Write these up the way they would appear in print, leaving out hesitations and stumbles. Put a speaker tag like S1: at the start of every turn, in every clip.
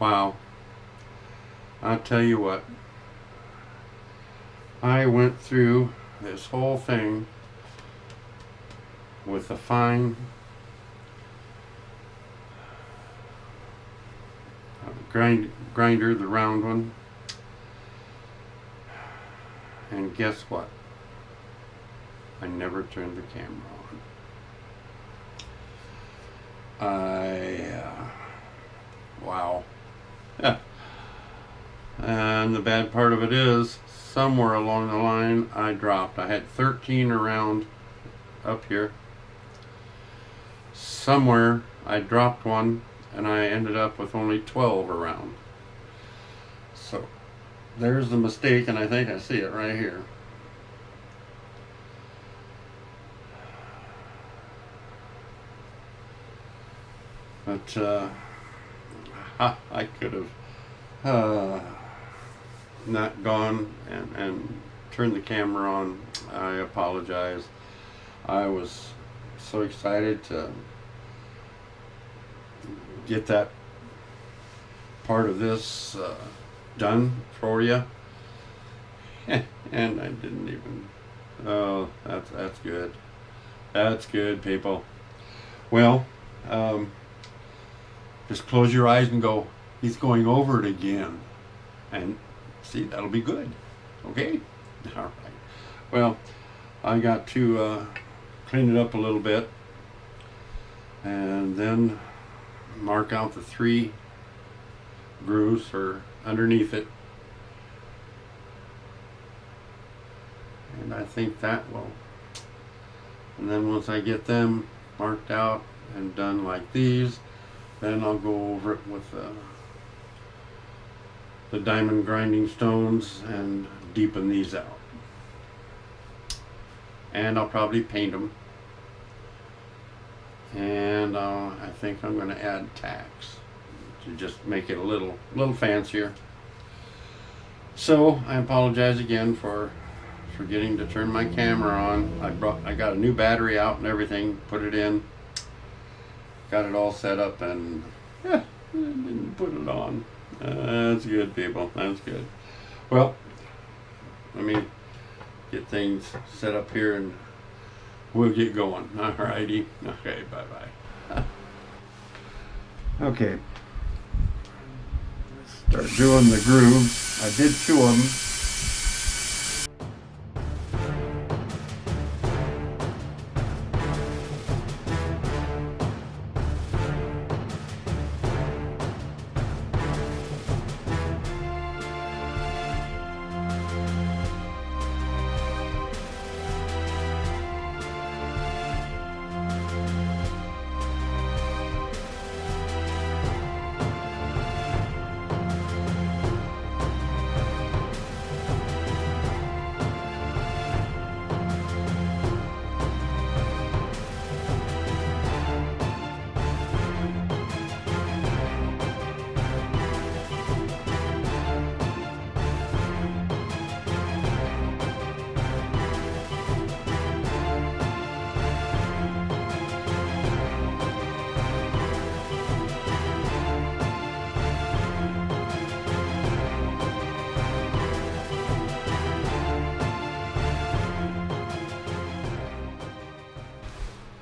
S1: Wow. I'll tell you what. I went through this whole thing with a fine grinder, the round one. And guess what? I never turned the camera on. Wow. And the bad part of it is, somewhere along the line I dropped. I had 13 around up here. Somewhere I dropped one and I ended up with only 12 around. So there's the mistake, and I think I see it right here. But I could have not gone and turned the camera on. I apologize. I was so excited to get that part of this done for you, and I didn't even. Oh, that's good. That's good, people. Well, just close your eyes and go, he's going over it again, and see, that'll be good. Okay? All right. Well, I got to clean it up a little bit and then mark out the 3 grooves for underneath it, and I think that will. And then once I get them marked out and done like these, then I'll go over it with the diamond grinding stones and deepen these out. And I'll probably paint them. And I think I'm going to add tacks to just make it a little fancier. So I apologize again for forgetting to turn my camera on. I got a new battery out and everything, put it in, got it all set up, and I didn't put it on. That's good, people. That's good. Well, let me get things set up here and we'll get going. Alrighty. Okay, bye-bye. Okay. Start doing the grooves. I did 2 of them.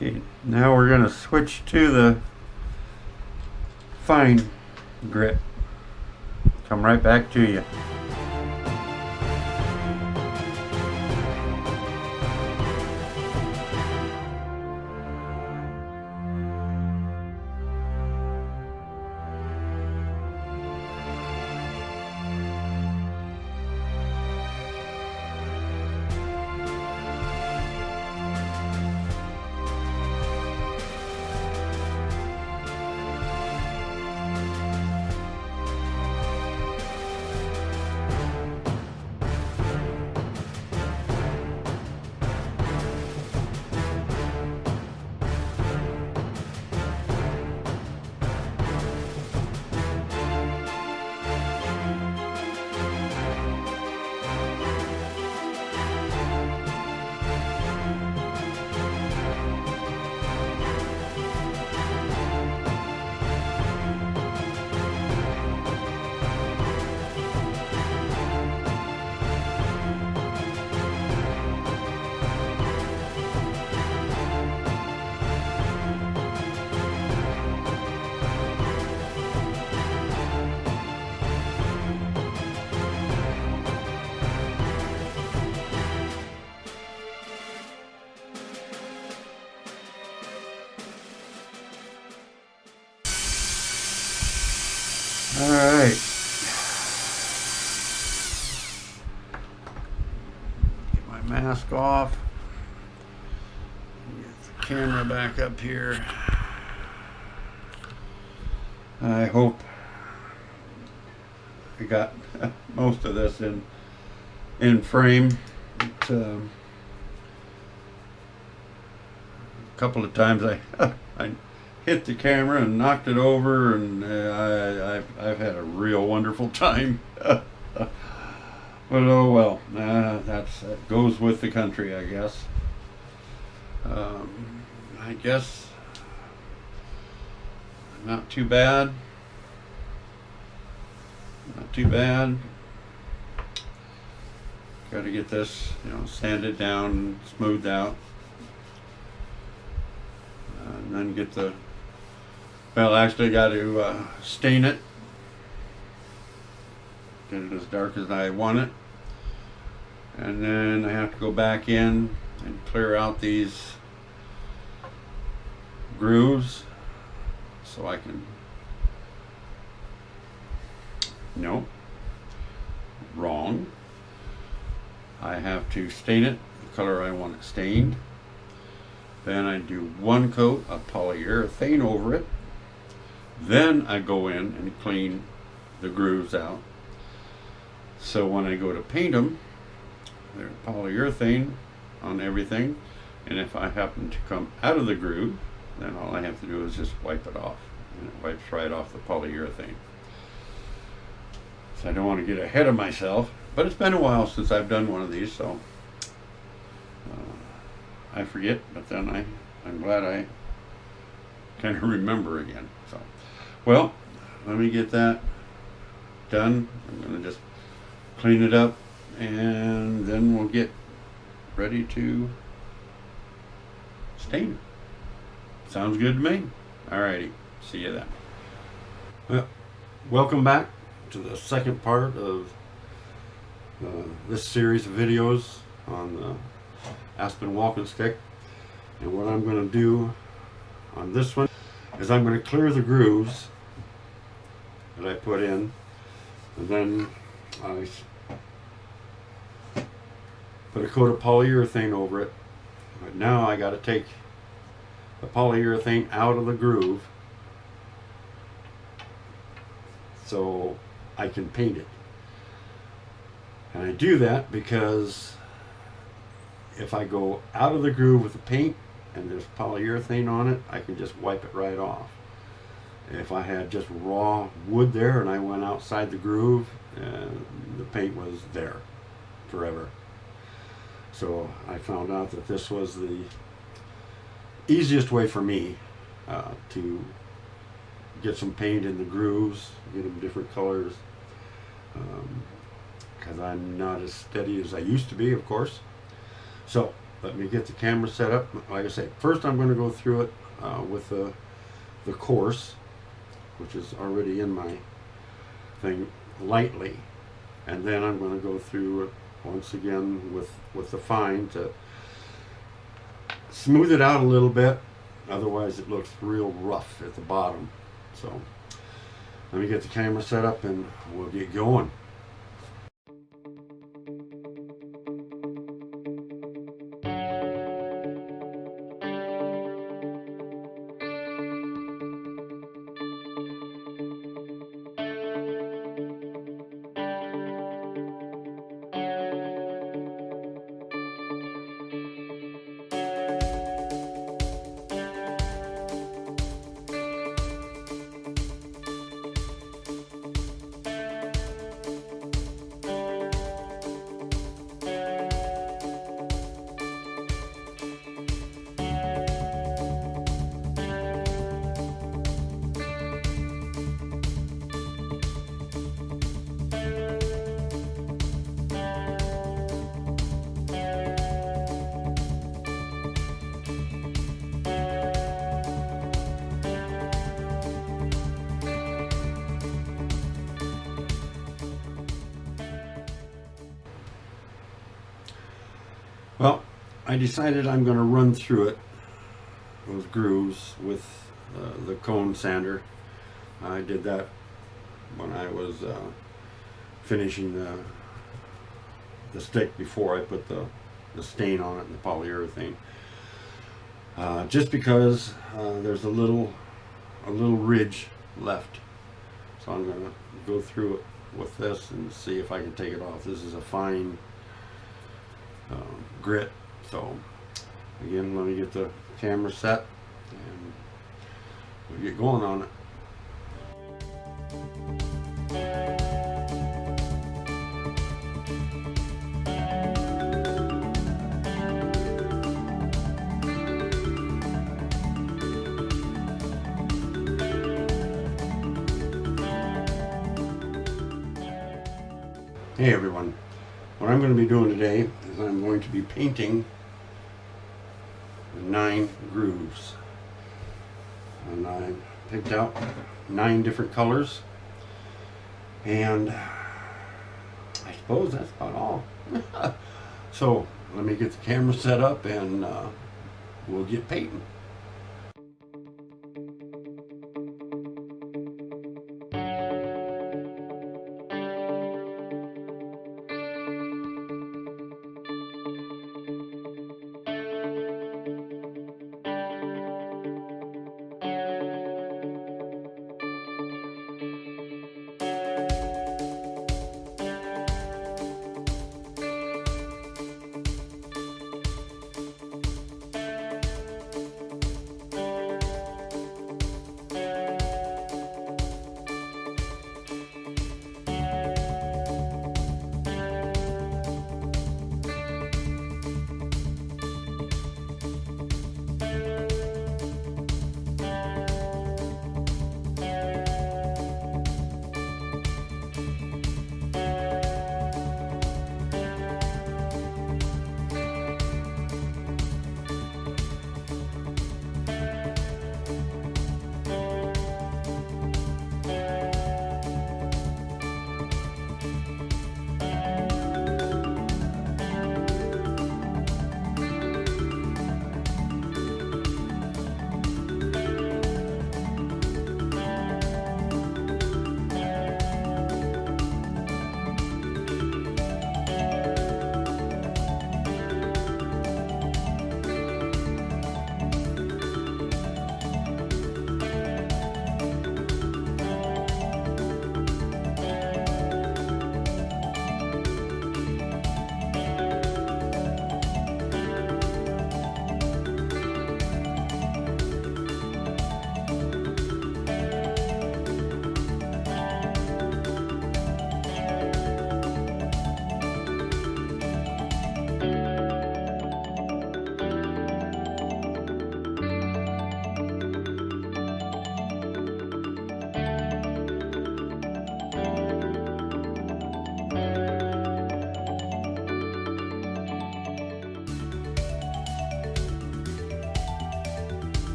S1: Okay, now we're going to switch to the fine grit. Come right back to you. All right. Get my mask off. Get the camera back up here. I hope I got most of this in frame. A couple of times I hit the camera and knocked it over, and I've had a real wonderful time. But oh well, that goes with the country, I guess. I guess not too bad. Not too bad. Got to get this, sanded down, smoothed out, and then get the. Well, actually, got to stain it. Get it as dark as I want it, and then I have to go back in and clear out these grooves so I can. No, wrong. I have to stain it the color I want it stained. Then I do one coat of polyurethane over it. Then I go in and clean the grooves out. So when I go to paint them, there's polyurethane on everything. And if I happen to come out of the groove, then all I have to do is just wipe it off. And it wipes right off the polyurethane. So I don't want to get ahead of myself, but it's been a while since I've done one of these, so I forget, but then I'm glad I kind of remember again. So, well, let me get that done. I'm going to just clean it up, and then we'll get ready to stain it. Sounds good to me. Alrighty, see you then. Well, welcome back to the second part of this series of videos on the Aspen walking stick. And what I'm going to do on this one is I'm going to clear the grooves that I put in, and then I put a coat of polyurethane over it. But now I got to take the polyurethane out of the groove so I can paint it. And I do that because if I go out of the groove with the paint and there's polyurethane on it, I can just wipe it right off. If I had just raw wood there and I went outside the groove, the paint was there forever. So I found out that this was the easiest way for me to get some paint in the grooves, get them different colors, because I'm not as steady as I used to be, of course. So let me get the camera set up. Like I say, first I'm going to go through it with the coarse, which is already in my thing, lightly, and then I'm going to go through it once again with the fine to smooth it out a little bit. Otherwise it looks real rough at the bottom. So let me get the camera set up and we'll get going. Well, I decided I'm going to run through it, those grooves, with the cone sander. I did that when I was finishing the stick before I put the stain on it, the polyurethane. Just because there's a little ridge left, so I'm going to go through it with this and see if I can take it off. This is a fine grit, so again, let me get the camera set and we'll get going on it. Hey everyone, what I'm going to be doing today is I'm going to be painting the 9 grooves, and I picked out 9 different colors, and I suppose that's about all. So let me get the camera set up and we'll get painting.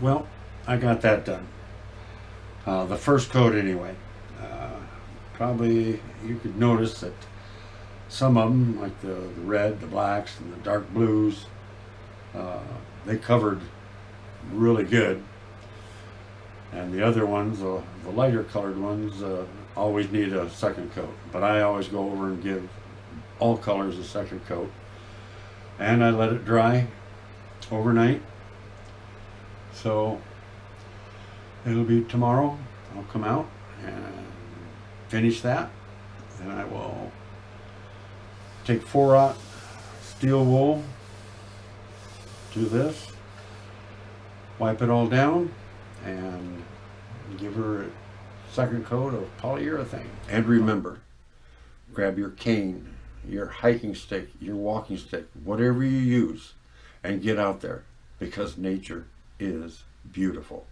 S1: Well, I got that done. The first coat anyway. Probably you could notice that some of them, like the red, the blacks, and the dark blues, they covered really good. And the other ones, the lighter colored ones, always need a second coat, but I always go over and give all colors a second coat, and I let it dry overnight. So it'll be tomorrow. I'll come out and finish that, and I will take 4/0 steel wool, do this, wipe it all down, and give her a second coat of polyurethane. And remember, grab your cane, your hiking stick, your walking stick, whatever you use, and get out there, because nature is beautiful.